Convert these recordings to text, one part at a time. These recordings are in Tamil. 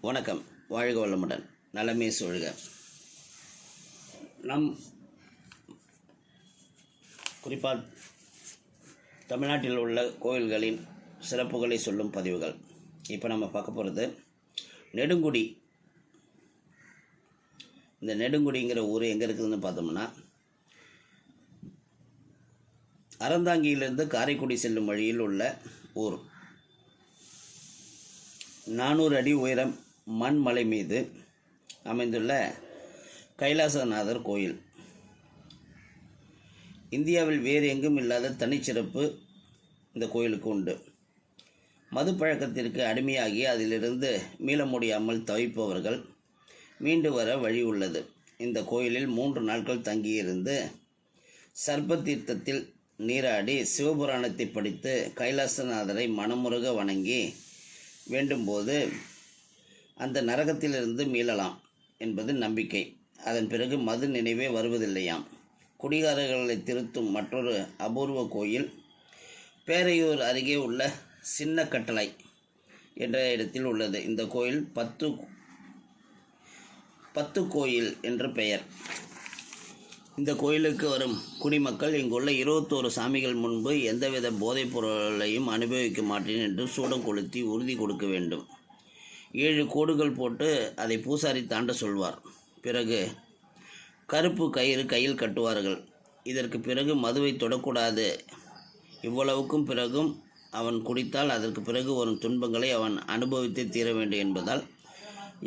வணக்கம். வாழ்க வளமுடன், நலமே சூழ்க. நம் குறிப்பாக தமிழ்நாட்டில் உள்ள கோயில்களின் சிறப்புகளை சொல்லும் பதிவுகள். இப்போ நம்ம பார்க்க போகிறது நெடுங்குடி. இந்த நெடுங்குடிங்கிற ஊர் எங்கே இருக்குதுன்னு பார்த்தோம்னா, அறந்தாங்கியிலிருந்து காரைக்குடி செல்லும் வழியில் உள்ள ஊர். 400 அடி உயரம் மண் மலை மீது அமைந்துள்ள கைலாசநாதர் கோயில். இந்தியாவில் வேறு எங்கும் இல்லாத தனிச்சிறப்பு இந்த கோயிலுக்கு உண்டு. மது பழக்கத்திற்கு அடிமையாகி அதிலிருந்து மீள முடியாமல் தவிப்பவர்கள் மீண்டு வர வழி உள்ளது. இந்த கோயிலில் 3 நாட்கள் தங்கியிருந்து சர்ப்ப தீர்த்தத்தில் நீராடி சிவபுராணத்தை படித்து கைலாசநாதரை மனமுருக வணங்கி வேண்டும்போது அந்த நரகத்திலிருந்து மீளலாம் என்பது நம்பிக்கை. அதன் பிறகு மது நினைவே வருவதில்லையாம். குடிகாரர்களை திருத்தும் மற்றொரு அபூர்வ கோயில் பேரையூர் அருகே உள்ள சின்ன கட்டளை என்ற இடத்தில் உள்ளது. இந்த கோயில் பத்து கோயில் என்று பெயர். இந்த கோயிலுக்கு வரும் குடிமக்கள் இங்குள்ள 21 சாமிகள் முன்பு எந்தவித போதைப் பொருளையும் அனுபவிக்க மாட்டேன் என்று சூடம் கொளுத்தி உறுதி கொடுக்க வேண்டும். 7 கோடுகள் போட்டு அதை பூசாரி தாண்ட சொல்வார். பிறகு கருப்பு கயிறு கையில் கட்டுவார்கள். இதற்கு பிறகு மதுவை தொடக்கூடாது. இவ்வளவுக்கும் பிறகும் அவன் குடித்தால் அதற்கு பிறகு வரும் துன்பங்களை அவன் அனுபவித்தே தீர வேண்டும் என்பதால்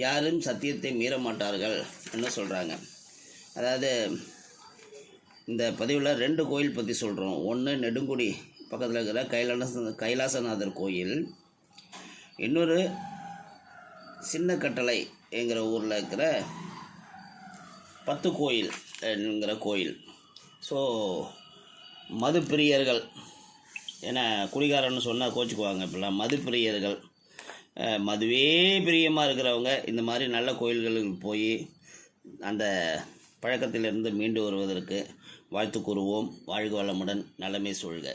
யாரும் சத்தியத்தை மீற மாட்டார்கள் என்று சொல்கிறாங்க. அதாவது இந்த பதிவில் 2 கோயில் பற்றி சொல்கிறோம். ஒன்று நெடுங்குடி பக்கத்தில் இருக்கிற கைலாசநாதர் கோயில், இன்னொரு சின்ன கட்டளை என்கிற ஊரில் இருக்கிற 10 கோயில் என்கிற கோயில். ஸோ மது பிரியர்கள், ஏன்னா குடிகாரன்னு சொன்னால் கோச்சிக்குவாங்க. இப்போலாம் மது பிரியர்கள், மதுவே பிரியமாக இருக்கிறவங்க இந்த மாதிரி நல்ல கோயில்களுக்கு போய் அந்த பழக்கத்திலிருந்து மீண்டு வருவதற்கு வாழ்த்து கூறுவோம். வாழ்க வளமுடன், நலமே சூழ்க.